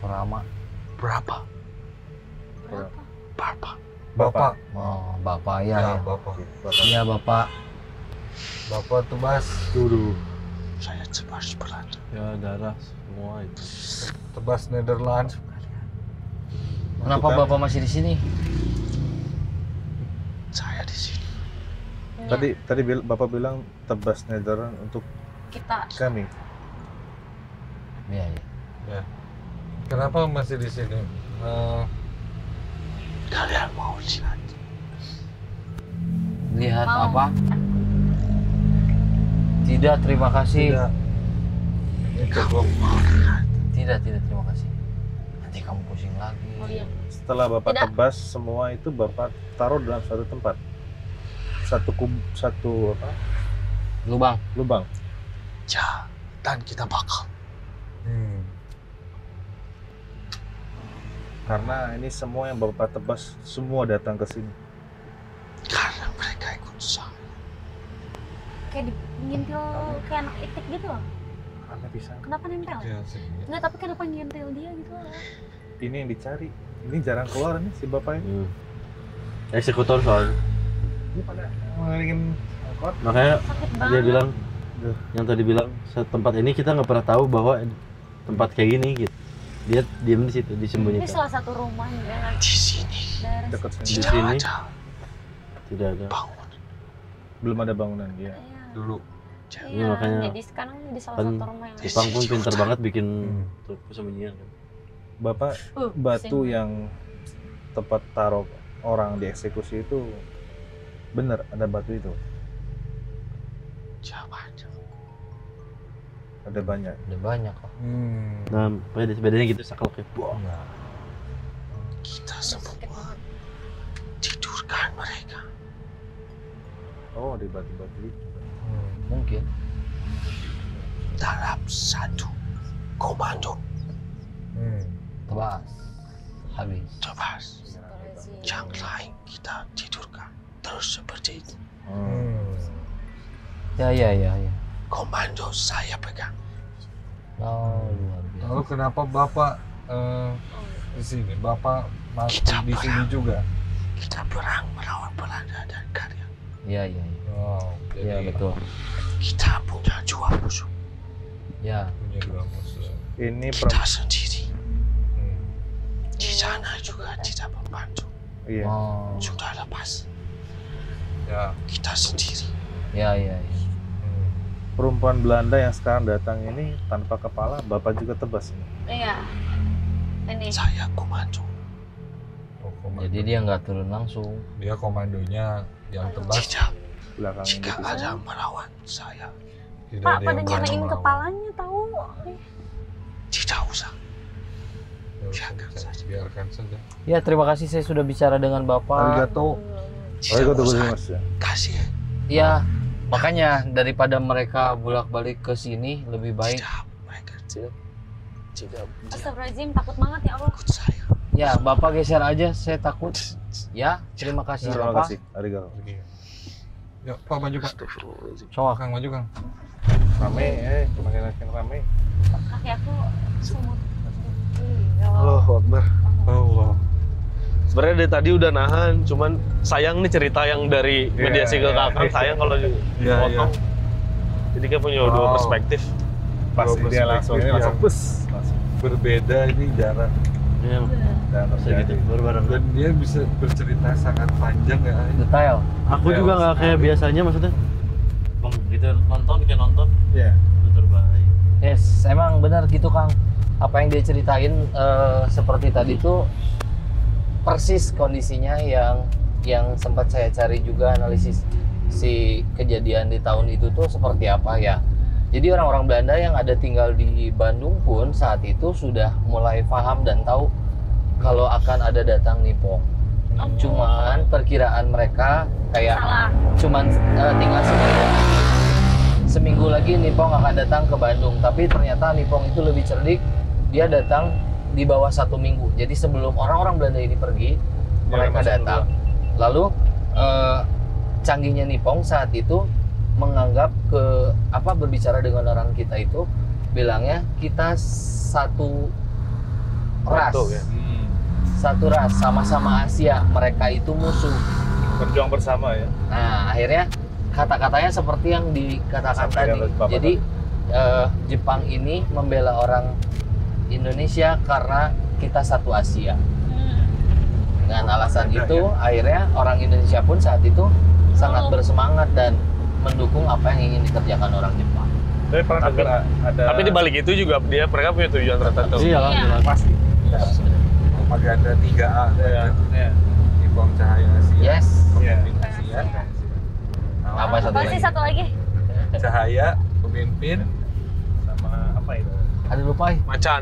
Speaker 4: Rama?
Speaker 1: Berapa?
Speaker 3: Bapak.
Speaker 4: Oh, Bapak ya.
Speaker 3: Ya,
Speaker 4: Ya,
Speaker 3: Bapak.
Speaker 4: Iya, Bapak.
Speaker 3: Bapak Tebas.
Speaker 2: Dulu.
Speaker 5: Saya cepat berlanjut.
Speaker 2: Ya darah semua itu.
Speaker 3: Tebas Netherlands.
Speaker 4: Kenapa
Speaker 3: Bukan.
Speaker 4: Bapak masih di sini?
Speaker 5: Saya di sini.
Speaker 6: Tadi Bapak bilang Tebas Netherlands untuk
Speaker 1: Kita
Speaker 6: kami.
Speaker 4: Iya.
Speaker 3: Ya. Kenapa masih di sini?
Speaker 5: Kalian mau lihat?
Speaker 4: Lihat
Speaker 1: Mau.
Speaker 4: apa? Tidak, terima kasih.
Speaker 3: Tidak. Ini cukup.
Speaker 4: Tidak, terima kasih. Nanti kamu pusing lagi.
Speaker 1: mau lihat.
Speaker 6: Setelah Bapak
Speaker 1: Tidak.
Speaker 6: tebas semua itu Bapak taruh dalam satu tempat. Satu
Speaker 4: Lubang.
Speaker 6: lubang.
Speaker 5: Ya, dan kita bakal.
Speaker 6: Karena ini semua yang Bapak tebas semua datang ke sini.
Speaker 5: Karena mereka ikut saya.
Speaker 1: Kayak ngintil kayak anak itik gitu loh.
Speaker 6: Karena bisa.
Speaker 1: Kenapa nempel?
Speaker 3: Ya, sih.
Speaker 1: Enggak, tapi kenapa ngintil dia gitu loh.
Speaker 6: Ini yang dicari. Ini jarang keluar nih si Bapak ini.
Speaker 2: eksekutor soalnya.
Speaker 6: Ini pada ngelilingin angkot.
Speaker 2: Makanya
Speaker 1: Sakit
Speaker 2: dia
Speaker 1: banget.
Speaker 2: bilang yang tadi bilang tempat ini kita nggak pernah tahu bahwa tempat kayak gini gitu. Dia diem di situ
Speaker 1: Ini
Speaker 2: disembunyikan.
Speaker 1: salah satu rumah di daerah
Speaker 5: Di sini
Speaker 1: daerah
Speaker 6: Dekat
Speaker 2: Di
Speaker 6: sini.
Speaker 2: sini tidak ada.
Speaker 5: bangun.
Speaker 6: Belum ada bangunan dia.
Speaker 1: Iya.
Speaker 3: Dulu.
Speaker 2: Iya,
Speaker 1: Iya,
Speaker 2: makanya
Speaker 1: jadi sekarang di salah
Speaker 2: kan
Speaker 1: satu rumah yang
Speaker 2: Jepang pun pintar banget bikin
Speaker 3: Hmm.
Speaker 2: persembunyian kan.
Speaker 6: Bapak batu
Speaker 1: pusing.
Speaker 6: yang tempat taruh orang dieksekusi itu bener ada batu itu?
Speaker 5: Jangan.
Speaker 6: Ada banyak.
Speaker 4: Udah banyak kok.
Speaker 2: Nah, bedanya gitu saklek ya. Wah.
Speaker 5: Kita semua tidurkan mereka.
Speaker 6: Oh, di batu-batu itu.
Speaker 4: Mungkin.
Speaker 5: Dalam satu komando
Speaker 4: Tebas. Habis.
Speaker 5: tebas. Yang lain kita tidurkan terus seperti itu.
Speaker 4: Ya.
Speaker 5: Komando saya pegang.
Speaker 4: Oh, luar biasa.
Speaker 3: Lalu kenapa Bapak di sini? Bapak masuk
Speaker 5: Kita
Speaker 3: di sini
Speaker 5: perang.
Speaker 3: juga?
Speaker 5: Kita perang melawan Belanda dan kalian.
Speaker 4: Iya.
Speaker 3: Wow,
Speaker 4: Iya, betul.
Speaker 5: Kita punya dua musuh.
Speaker 4: Ya.
Speaker 3: punya dua musuh.
Speaker 6: Ini
Speaker 5: Kita sendiri.
Speaker 3: Hmm.
Speaker 5: Di sana juga tidak membantu.
Speaker 6: iya.
Speaker 4: Oh.
Speaker 5: Sudah lepas.
Speaker 3: Ya.
Speaker 5: Kita sendiri.
Speaker 4: Ya.
Speaker 3: Hmm.
Speaker 6: Perempuan Belanda yang sekarang datang ini tanpa kepala, Bapak juga tebas ini.
Speaker 1: Iya. Ini.
Speaker 5: Saya komando.
Speaker 3: Oh, komando.
Speaker 4: Jadi dia nggak turun langsung.
Speaker 3: Dia komandonya yang tebas.
Speaker 5: Tidak.
Speaker 6: Belakang ini
Speaker 5: Jika
Speaker 6: bisa.
Speaker 5: ada melawan saya,
Speaker 3: Tidak
Speaker 1: Pak,
Speaker 3: ada
Speaker 1: pada
Speaker 3: yang
Speaker 1: nyalain
Speaker 3: melawan.
Speaker 1: kepalanya tahu.
Speaker 5: tidak usah.
Speaker 3: Ya,
Speaker 5: Biarkan saja.
Speaker 3: Biarkan saja.
Speaker 4: Ya, terima kasih saya sudah bicara dengan Bapak.
Speaker 3: Arigato.
Speaker 5: Tidak usah.
Speaker 6: Mas ya.
Speaker 5: Kasih.
Speaker 4: Ya, makanya daripada mereka bolak-balik ke sini lebih baik.
Speaker 5: Tidak. Mereka tidak
Speaker 1: Astagfirullahaladzim, takut banget ya Allah.
Speaker 5: ikut saya.
Speaker 4: Ya, Bapak geser aja, saya takut. Ya, terima kasih
Speaker 6: Terima
Speaker 4: Bapak.
Speaker 6: kasih. Arigato.
Speaker 3: Ya, Pak maju Pak.
Speaker 5: Astagfirullahaladzim.
Speaker 4: Soal.
Speaker 3: Kang maju Kang.
Speaker 6: Rame, makin rame.
Speaker 1: Kaki aku semut. Iya.
Speaker 5: Akbar.
Speaker 3: Allah.
Speaker 5: Sebenarnya dari tadi udah nahan, cuman sayang nih cerita yang dari
Speaker 3: Iya,
Speaker 5: mediasi ke
Speaker 3: iya.
Speaker 5: kakak, sayang kalau
Speaker 3: Iya,
Speaker 5: dipotong. Jadi kayak punya dua
Speaker 3: Wow.
Speaker 5: perspektif.
Speaker 6: Pas
Speaker 3: Dua
Speaker 6: dia langsung
Speaker 3: perspektif
Speaker 6: ini langsung
Speaker 3: yang
Speaker 6: bus. Langsung.
Speaker 3: Berbeda ini jarak
Speaker 2: Ya,
Speaker 6: Dan
Speaker 2: segitu bareng.
Speaker 3: dan dia bisa bercerita sangat panjang ya.
Speaker 4: Detail.
Speaker 2: Aku juga nggak kayak biasanya maksudnya. Bang, gitu nonton kayak nonton
Speaker 6: Iya.
Speaker 2: itu terbaik.
Speaker 4: Yes, emang benar gitu Kang. Apa yang dia ceritain seperti tadi tuh persis kondisinya yang sempat saya cari juga analisis si kejadian di tahun itu tuh seperti apa ya. Jadi orang-orang Belanda yang ada tinggal di Bandung pun saat itu sudah mulai paham dan tahu kalau akan ada datang Nippon. Cuman perkiraan mereka kayak
Speaker 1: Salah.
Speaker 4: cuman tinggal seminggu lagi Nippon akan datang ke Bandung, tapi ternyata Nippon itu lebih cerdik, dia datang di bawah 1 minggu. Jadi sebelum orang-orang Belanda ini pergi, mereka
Speaker 6: masuk
Speaker 4: datang. Lalu canggihnya Nippon saat itu menganggap berbicara dengan orang kita itu bilangnya kita satu ras,
Speaker 5: Satu, ya?
Speaker 4: satu ras, sama-sama Asia, mereka itu musuh.
Speaker 6: Berjuang bersama ya.
Speaker 4: Nah, akhirnya kata-katanya seperti yang dikatakan
Speaker 6: Sampaikan
Speaker 4: tadi.
Speaker 6: oleh Bapak
Speaker 4: Jadi Jepang ini membela orang Indonesia karena kita satu Asia. Dengan alasan
Speaker 3: Ada,
Speaker 4: itu, akhirnya orang Indonesia pun saat itu sangat
Speaker 1: Oh.
Speaker 4: bersemangat dan mendukung apa yang ingin dikerjakan orang Jepang.
Speaker 6: Tapi pernah
Speaker 5: Tapi-
Speaker 6: dengar ada.
Speaker 5: Tapi di balik itu juga mereka punya tujuan tertentu.
Speaker 2: Iya lah,
Speaker 1: Iya.
Speaker 2: jelas.
Speaker 6: pasti.
Speaker 3: Propaganda 3A.
Speaker 6: Iya. Iya.
Speaker 3: Nippon Cahaya Asia.
Speaker 4: Yes.
Speaker 3: Pemimpin Asia.
Speaker 4: Apa satu
Speaker 1: Apa sih
Speaker 4: lagi?
Speaker 1: satu lagi?
Speaker 3: Cahaya, pemimpin.
Speaker 6: Sama apa itu?
Speaker 4: Ada lupa ya?
Speaker 5: Macan.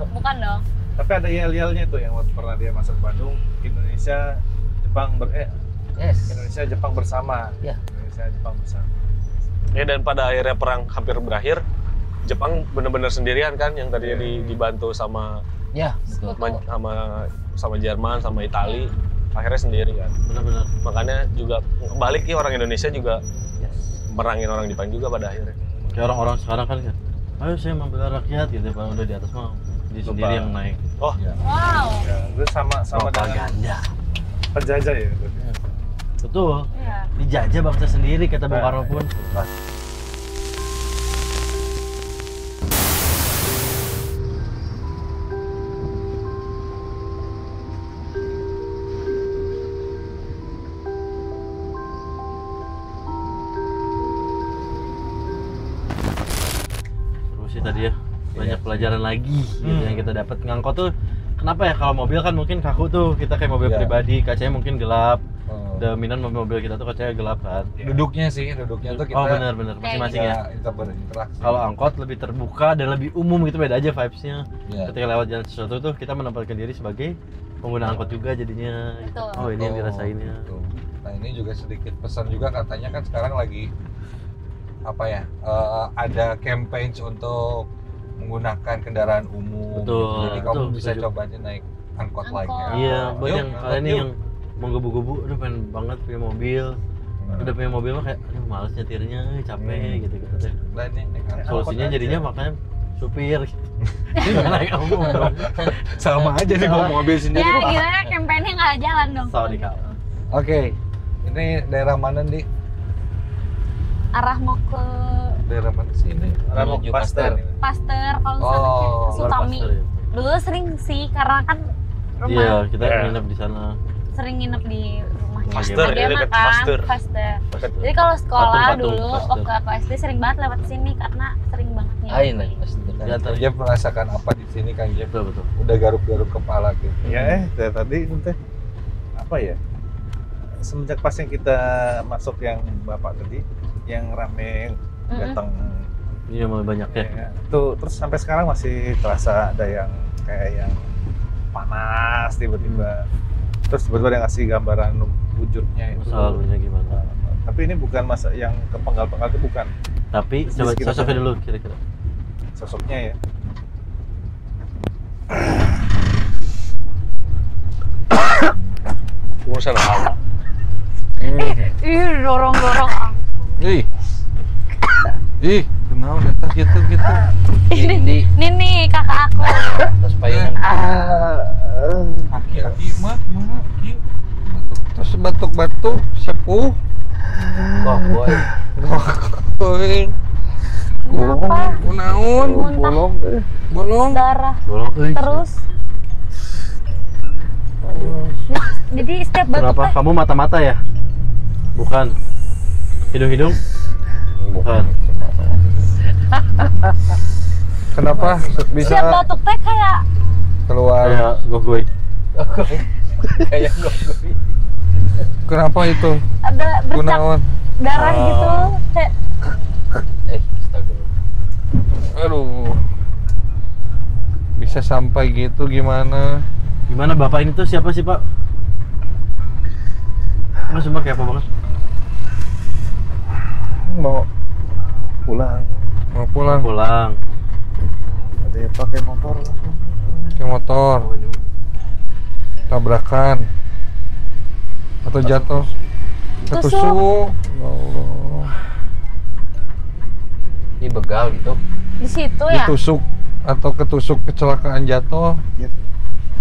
Speaker 1: Bukan dong.
Speaker 6: Tapi ada yel-yelnya tuh yang waktu pernah dia masuk Bandung, Indonesia
Speaker 4: Yes.
Speaker 6: Indonesia Jepang bersama.
Speaker 4: Ya.
Speaker 6: Indonesia Jepang bersama.
Speaker 5: Ya, dan pada akhirnya perang hampir berakhir, Jepang benar-benar sendirian kan, yang tadinya dibantu sama
Speaker 4: Ya, betul.
Speaker 5: sama Jerman, sama Itali, akhirnya sendiri kan.
Speaker 2: Benar-benar.
Speaker 5: Makanya juga balik ya orang Indonesia juga
Speaker 4: Yes.
Speaker 5: merangin orang Jepang juga pada akhirnya.
Speaker 2: Kayak orang-orang sekarang kan, ayo saya membela rakyat gitu, Pak. Udah di atas mah dia sendiri yang naik.
Speaker 5: Oh,
Speaker 3: Ya.
Speaker 1: Wow.
Speaker 6: Ya, itu sama dengan
Speaker 2: Propaganda.
Speaker 6: Penjajah ya.
Speaker 2: Betul.
Speaker 1: Iya.
Speaker 2: Dijajah bangsa sendiri kata Bung Karno pun. Terus sih tadi ya banyak pelajaran lagi gitu yang kita dapat. Ngangkot tuh kenapa ya, kalau mobil kan mungkin kaku tuh, kita kayak mobil
Speaker 3: Iya.
Speaker 2: pribadi, kacanya mungkin gelap.
Speaker 3: Oh.
Speaker 2: Dominan mobil kita tuh kacanya gelap kan.
Speaker 3: Duduknya tuh kita
Speaker 2: Oh benar-benar masing-masing ya.
Speaker 3: kita berinteraksi.
Speaker 2: Kalau angkot lebih terbuka dan lebih umum gitu, beda aja vibes-nya.
Speaker 3: Iya.
Speaker 2: Ketika lewat jalan sesuatu tuh kita menempatkan diri sebagai pengguna angkot juga jadinya.
Speaker 1: Betul.
Speaker 2: Oh ini yang dirasainnya.
Speaker 3: Betul. Nah ini juga sedikit pesan juga, katanya kan sekarang lagi apa ya, ada campaign untuk menggunakan kendaraan umum.
Speaker 2: Betul,
Speaker 3: Jadi kamu
Speaker 2: betul,
Speaker 3: bisa
Speaker 2: setuju.
Speaker 3: coba aja naik angkot
Speaker 1: Angkot.
Speaker 3: lagi.
Speaker 2: Iya, buat
Speaker 3: Yuk,
Speaker 2: yang
Speaker 3: angkot
Speaker 2: kalian nih
Speaker 3: yuk.
Speaker 2: yang mau gebu-gebu, aduh pengen banget punya mobil. Udah punya mobil mah kayak, aduh males nyetirnya, capek gitu-gitu deh.
Speaker 3: Nah, ini naik angkot
Speaker 2: Solusinya
Speaker 3: aja.
Speaker 2: jadinya makanya supir gitu. Nggak naik umum dong.
Speaker 3: sama aja nih bawa mobil sendiri.
Speaker 1: Ya gimana campaign-nya nggak jalan dong.
Speaker 2: Salah di kau.
Speaker 3: Oke, ini daerah mana nih?
Speaker 1: Arah mau ke
Speaker 3: Daerah mana sih ini?
Speaker 6: Ramok
Speaker 4: Menuju
Speaker 6: Pasteur.
Speaker 1: Pasteur, kalau misalnya
Speaker 3: Oh,
Speaker 1: kayak ke Sutami.
Speaker 2: Pasteur ya.
Speaker 1: Dulu sering sih karena kan rumah
Speaker 2: Iya, kita
Speaker 5: Iya.
Speaker 2: nginep di sana.
Speaker 1: sering nginep di rumahnya
Speaker 5: Pasteur,
Speaker 1: Age
Speaker 5: ini dekat
Speaker 1: kan,
Speaker 5: Pasteur.
Speaker 1: Pasteur. Jadi kalau sekolah
Speaker 2: Patung,
Speaker 1: dulu
Speaker 2: Pasteur.
Speaker 1: waktu aku SD sering banget lewat sini karena sering banget
Speaker 4: Ain
Speaker 1: nginep.
Speaker 3: Dan
Speaker 2: Di atas.
Speaker 3: Jeff merasakan apa di sini Kang Jeff?
Speaker 2: Betul betul.
Speaker 3: Udah garuk-garuk kepala gitu.
Speaker 6: Ya dari tadi itu teh apa ya? Semenjak pas yang kita masuk yang Bapak tadi, yang rame datang,
Speaker 2: Iya mulai banyak ya.
Speaker 6: ya, tuh terus sampai sekarang masih terasa ada yang kayak yang panas tiba-tiba. Terus tiba-tiba ada ngasih gambaran wujudnya itu.
Speaker 2: Masa lalunya gimana?
Speaker 6: Tapi ini bukan masa yang kepenggal-penggal itu bukan
Speaker 2: Tapi
Speaker 6: Di
Speaker 2: coba
Speaker 6: sekitar
Speaker 2: sosoknya
Speaker 6: sana.
Speaker 2: dulu kira-kira.
Speaker 6: sosoknya ya.
Speaker 5: Urusan apa?
Speaker 1: Ih, dorong-dorong.
Speaker 3: Ih. Ih, kenal eta gitu-gitu.
Speaker 4: Ini
Speaker 1: Ini nih kakak aku.
Speaker 4: terus payungan.
Speaker 3: Aki-aki mah, aki. Terus batuk-batuk, sepuh.
Speaker 4: Wah, boy.
Speaker 3: Oi.
Speaker 1: Kenapa?
Speaker 3: Kunaon?
Speaker 1: Muntah
Speaker 3: Bolong.
Speaker 1: darah
Speaker 2: Bolong euy.
Speaker 1: terus. Jadi setiap batuk
Speaker 2: Kenapa?
Speaker 1: teh
Speaker 2: Kamu mata-mata ya? Bukan. Hidung-hidung? Bukan.
Speaker 3: Kenapa
Speaker 1: setiap
Speaker 3: bisa
Speaker 1: batuk teh kayak
Speaker 3: keluar?
Speaker 2: Kayak gogoy.
Speaker 4: Kayak gue.
Speaker 3: Kenapa itu?
Speaker 1: ada bercak
Speaker 3: Kunaon?
Speaker 1: darah gitu. Kayak
Speaker 4: Astagfirullah.
Speaker 3: Aduh. Bisa sampai gitu gimana?
Speaker 2: Gimana bapak ini tuh siapa sih pak? Lu sumpah kayak apa banget?
Speaker 6: Mau pulang,
Speaker 3: Mau pulang
Speaker 2: Pulang.
Speaker 6: ada yang pakai motor langsung.
Speaker 3: ke motor, tabrakan atau jatuh, ketusuk. Ya Allah.
Speaker 4: Ini begal gitu.
Speaker 1: di situ ya
Speaker 3: Ditusuk atau ketusuk kecelakaan jatuh.
Speaker 6: Gitu.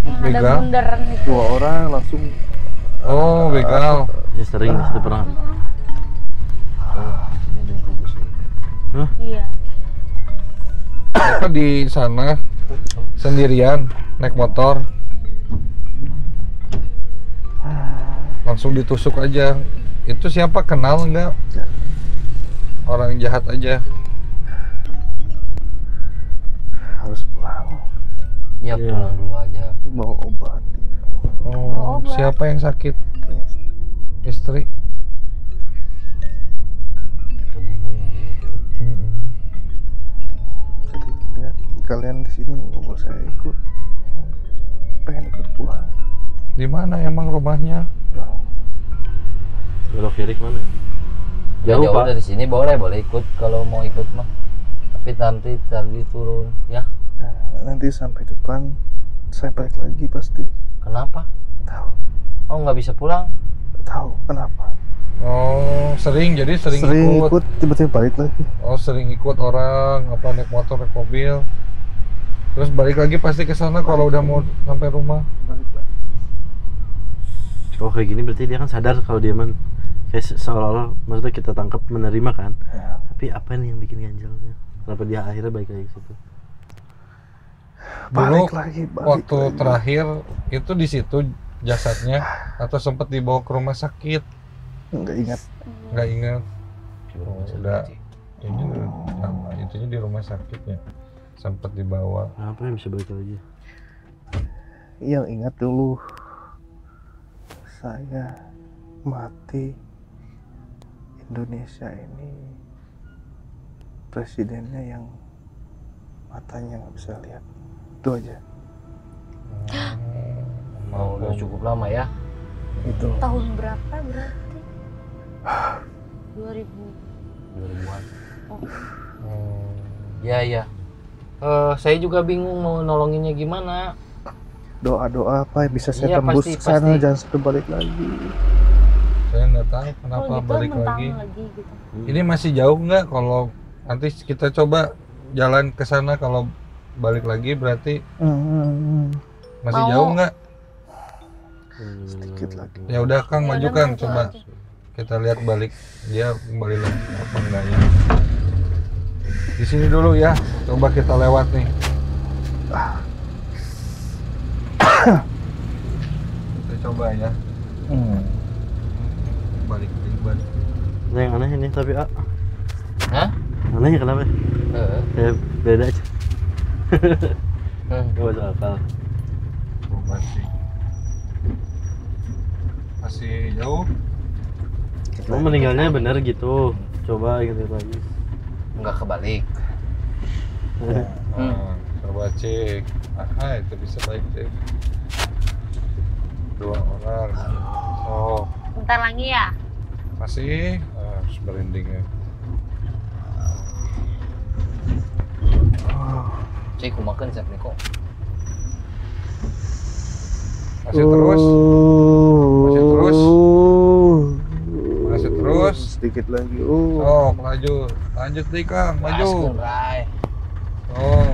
Speaker 1: yang ada
Speaker 3: begal.
Speaker 1: bundaran itu.
Speaker 6: 2 orang langsung
Speaker 3: Oh, begal.
Speaker 2: Ya sering di situ pernah.
Speaker 4: Ini ada yang kubusin.
Speaker 1: Iya.
Speaker 3: Bapak di sana sendirian naik motor. Langsung ditusuk aja. Itu siapa, kenal nggak? Orang jahat aja.
Speaker 6: harus pulang,
Speaker 4: Ya
Speaker 2: Iya.
Speaker 4: pulang dulu aja.
Speaker 6: mau obat.
Speaker 3: Oh,
Speaker 1: obat.
Speaker 3: siapa yang sakit? Istri.
Speaker 4: Kebingung gitu.
Speaker 3: Mm-mm.
Speaker 6: Jadi lihat kalian di sini ngobrol, saya ikut, pengen ikut pulang.
Speaker 3: Di mana emang rumahnya?
Speaker 2: Belok kiri kemana?
Speaker 4: Ya,
Speaker 2: Jauh,
Speaker 4: jauh
Speaker 2: pak.
Speaker 4: dari sini boleh ikut kalau mau ikut mah. Tapi nanti tadi turun ya.
Speaker 6: Nah, nanti sampai depan saya balik lagi pasti.
Speaker 4: Kenapa?
Speaker 6: Tahu,
Speaker 4: Oh nggak bisa pulang?
Speaker 6: tahu kenapa.
Speaker 3: Oh, sering ikut.
Speaker 6: ikut tiba-tiba balik lagi.
Speaker 3: Oh, sering ikut orang apa naik motor, naik mobil. Terus balik lagi pasti ke sana kalau udah mau sampai rumah.
Speaker 6: Balik lagi.
Speaker 2: Oh kayak gini berarti dia kan sadar kalau dia kayak seolah-olah maksudnya kita tangkap menerima kan.
Speaker 6: Ya.
Speaker 2: Tapi apa nih yang bikin ganjalnya? Kenapa dia akhirnya balik lagi ke situ?
Speaker 3: Dulu
Speaker 6: Balik
Speaker 3: waktu
Speaker 6: lagi.
Speaker 3: terakhir itu di situ jasadnya atau sempat dibawa ke rumah sakit?
Speaker 6: Nggak ingat.
Speaker 3: Nggak ingat. Oh, udah ini sama itunya di rumah sakit ya. Sempat dibawa.
Speaker 2: Apa yang bisa balik lagi?
Speaker 6: Yang ingat dulu saya mati, Indonesia ini presidennya yang matanya nggak bisa lihat, itu aja.
Speaker 4: Oh, udah cukup lama ya.
Speaker 6: Itu
Speaker 1: Tahun berapa berarti? 2000.
Speaker 4: 2000-an.
Speaker 1: Oh.
Speaker 4: Ya. Saya juga bingung mau nolonginnya gimana.
Speaker 6: doa apa yang bisa saya
Speaker 4: Iya,
Speaker 6: tembus
Speaker 4: pasti,
Speaker 6: ke sana,
Speaker 4: pasti.
Speaker 6: jangan sampai balik lagi.
Speaker 3: Saya nggak tahu kenapa
Speaker 1: Kalau gitu
Speaker 3: balik
Speaker 1: mentang
Speaker 3: lagi.
Speaker 1: gitu.
Speaker 3: Ini masih jauh nggak kalau nanti kita coba jalan ke sana kalau balik lagi berarti masih
Speaker 1: Mau.
Speaker 3: jauh nggak?
Speaker 6: Sedikit lagi.
Speaker 3: Ya udah Kang,
Speaker 1: Ya
Speaker 3: maju
Speaker 1: udah,
Speaker 3: Kang,
Speaker 1: maju
Speaker 3: coba
Speaker 1: aja.
Speaker 3: kita lihat balik dia kembali lagi apa enggak ya. Di sini dulu ya, coba kita lewat nih. Kita coba ya, balik.
Speaker 2: Nah, yang aneh ini tapi
Speaker 4: Hah?
Speaker 2: anehnya kenapa? Kayak beda aja.
Speaker 4: Hmm.
Speaker 2: Gak masuk akal.
Speaker 3: Coba sih. Masih jauh.
Speaker 2: Kamu meninggalnya bener gitu. Coba gitu lagi.
Speaker 4: Nggak kebalik.
Speaker 3: Coba cek. Aha, itu bisa baik cek. 2 orang. Oh,
Speaker 1: Bentar lagi ya.
Speaker 3: masih harus berending ya.
Speaker 4: Cek kumakan siap nih kok.
Speaker 3: Masih terus. Masih terus.
Speaker 6: Sedikit lagi.
Speaker 3: Oh, maju. Lanjut deh Kang, maju.
Speaker 4: Askeun, Ray.
Speaker 3: Oh,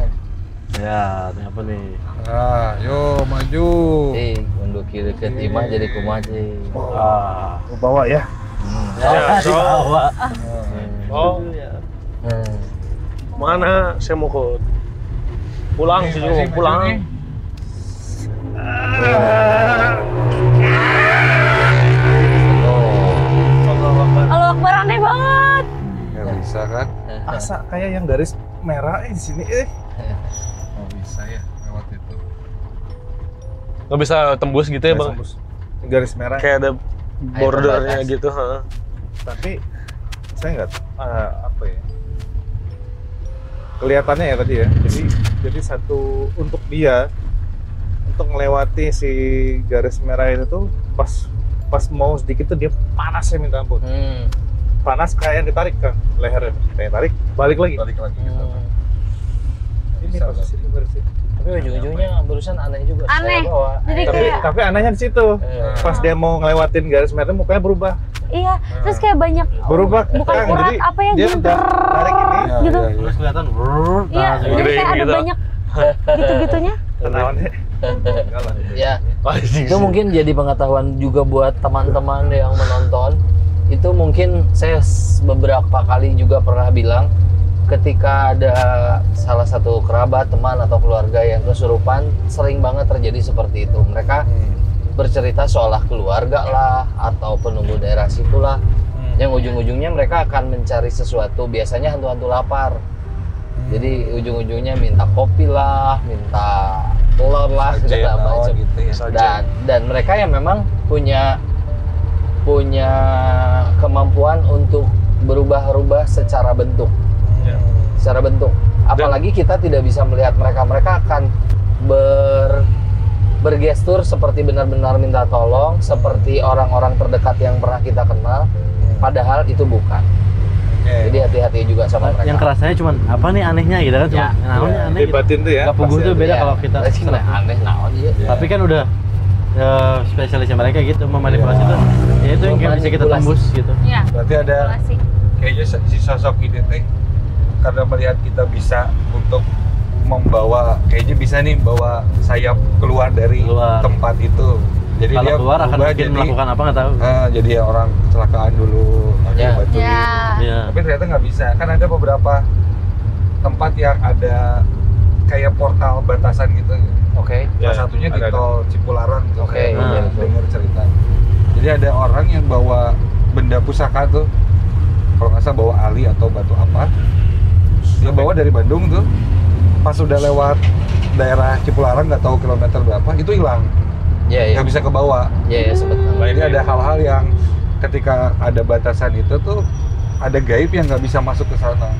Speaker 2: Ya, ini apa nih?
Speaker 3: nah, yo maju.
Speaker 4: Untuk kiri ke timah jadi kumaha cing.
Speaker 2: Ah.
Speaker 6: Mau bawa ya.
Speaker 5: Ya, so,
Speaker 2: Dibawa.
Speaker 5: oh,
Speaker 4: Hmm.
Speaker 5: mana saya mau ke pulang sih
Speaker 3: Masih
Speaker 5: mau
Speaker 3: maju
Speaker 5: pulang.
Speaker 3: nih.
Speaker 1: Allah Akbar, aneh banget.
Speaker 3: Nggak bisa kan?
Speaker 6: Asa kayak yang garis merah di sini
Speaker 3: Nggak bisa ya lewat itu.
Speaker 5: Nggak bisa tembus gitu ya bang?
Speaker 6: garis merah.
Speaker 5: Kayak ada bordernya
Speaker 4: pembatas.
Speaker 5: gitu. Ha.
Speaker 6: Tapi saya nggak apa ya, kelihatannya ya tadi ya, jadi satu untuk dia untuk melewati si garis merah itu tuh pas mau sedikit tuh dia panasnya minta ampun, panas kayak yang ditarik kan lehernya, kayak tarik balik lagi.
Speaker 3: Balik lagi kita.
Speaker 6: Ini
Speaker 3: Bisa,
Speaker 6: posisi garis itu.
Speaker 4: Tapi ujung-ujungnya barusan aneh juga.
Speaker 1: Aneh.
Speaker 4: Saya bawa.
Speaker 1: Jadi kayak
Speaker 6: Tapi anehnya di situ, pas dia mau ngelewatin garis merah mukanya berubah.
Speaker 1: iya, terus kayak banyak
Speaker 6: Berubah,
Speaker 1: bukan
Speaker 6: Kang.
Speaker 1: urat
Speaker 6: Jadi
Speaker 1: apa ya
Speaker 6: dia
Speaker 1: gitu.
Speaker 6: udah tarik ini.
Speaker 3: Ya,
Speaker 1: Gitu.
Speaker 3: ya, ya.
Speaker 2: Terus kelihatan
Speaker 1: Iya,
Speaker 2: nah,
Speaker 1: jadi kayak ada
Speaker 5: gitu.
Speaker 1: banyak gitu-gitunya.
Speaker 6: Kenalan deh.
Speaker 4: Ya, itu mungkin jadi pengetahuan juga buat teman-teman yang menonton. Itu mungkin saya beberapa kali juga pernah bilang ketika ada salah satu kerabat, teman atau keluarga yang kesurupan, sering banget terjadi seperti itu. Mereka bercerita seolah keluarga lah atau penunggu daerah situ lah, yang ujung-ujungnya mereka akan mencari sesuatu, biasanya hantu-hantu lapar. Jadi ujung-ujungnya minta kopi lah, minta telur lah, segala macam.
Speaker 3: gitu ya.
Speaker 4: Dan mereka yang memang punya kemampuan untuk berubah-ubah secara bentuk. Secara bentuk. Apalagi kita tidak bisa melihat mereka. Mereka akan bergestur seperti benar-benar minta tolong, seperti orang-orang terdekat yang pernah kita kenal. Padahal itu bukan. Jadi hati-hati juga sama mereka.
Speaker 2: yang kerasanya cuman apa nih anehnya gitu kan, cuma
Speaker 4: Ya,
Speaker 2: naonnya aneh
Speaker 6: Di
Speaker 2: gitu.
Speaker 6: batin tuh ya.
Speaker 2: Gak puguh tuh beda
Speaker 4: Ya,
Speaker 2: kalau kita
Speaker 4: berarti aneh naon ya.
Speaker 2: tapi kan udah spesialisnya mereka gitu memanipulasi tuh ya itu yang kayak bisa kita
Speaker 4: Memanipulasi.
Speaker 2: tembus gitu.
Speaker 1: Iya,
Speaker 3: Berarti ada
Speaker 1: manipulasi.
Speaker 3: kayaknya si sosok ini teh karena melihat kita bisa untuk membawa, kayaknya bisa nih bawa sayap keluar dari
Speaker 2: Keluar.
Speaker 3: tempat itu. Jadi
Speaker 2: kalau
Speaker 3: dia
Speaker 2: keluar akan
Speaker 3: berubah
Speaker 2: mungkin
Speaker 3: jadi-
Speaker 2: melakukan apa nggak tahu.
Speaker 3: Jadi ya orang kecelakaan dulu pakai
Speaker 4: Ya.
Speaker 3: batu
Speaker 1: Ya.
Speaker 2: Iya.
Speaker 3: tapi ternyata nggak bisa. Kan ada beberapa tempat yang ada kayak portal batasan gitu.
Speaker 4: Oke.
Speaker 3: Salah
Speaker 5: Ya,
Speaker 3: satunya di
Speaker 5: ada.
Speaker 3: tol Cipularang tuh.
Speaker 4: Oke,
Speaker 3: Kayak
Speaker 2: iya,
Speaker 3: dengar cerita. Jadi ada orang yang bawa benda pusaka tuh, kalau nggak salah bawa ali atau batu apa. Dia bawa dari Bandung tuh, pas udah lewat daerah Cipularang nggak tahu kilometer berapa, itu hilang,
Speaker 4: Iya, iya.
Speaker 3: nggak bisa kebawa.
Speaker 4: Iya, iya, sempet.
Speaker 3: Jadi ada hal-hal yang ketika ada batasan itu tuh ada gaib yang nggak bisa masuk ke sana.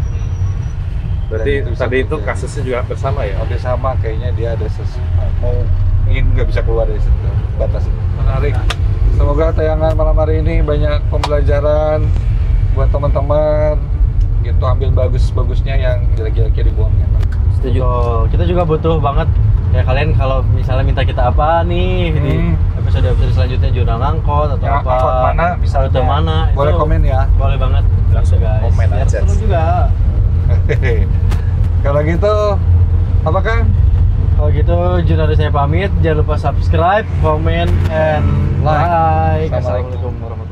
Speaker 6: Berarti
Speaker 3: Dan bisa
Speaker 6: tadi itu
Speaker 3: terjadi.
Speaker 6: kasusnya juga hampir sama ya?
Speaker 3: Hampir sama, kayaknya dia ada mau ingin nggak bisa keluar dari situ batas itu. Menarik. Semoga tayangan malam hari ini banyak pembelajaran buat teman-teman. Gitu, ambil bagus-bagusnya, yang jelek-jeleknya dibuangnya.
Speaker 2: Setuju. Kita juga butuh banget ya kalian kalau misalnya minta kita apa nih di episode selanjutnya jurnal angkot atau
Speaker 3: Ya,
Speaker 2: apa.
Speaker 3: angkot mana, misalnya.
Speaker 2: Rute mana.
Speaker 3: Boleh
Speaker 2: itu
Speaker 3: komen ya.
Speaker 2: Boleh banget.
Speaker 6: Langsung
Speaker 2: Gitu, guys.
Speaker 6: komen
Speaker 2: Biar
Speaker 6: aja.
Speaker 2: seru juga.
Speaker 3: Kalau gitu, apa Kang?
Speaker 2: Kalau gitu jurnalis saya pamit. Jangan lupa subscribe, comment, and
Speaker 3: Like.
Speaker 2: like.
Speaker 3: Assalamualaikum
Speaker 2: Assalamualaikum warahmatullahi wabarakatuh.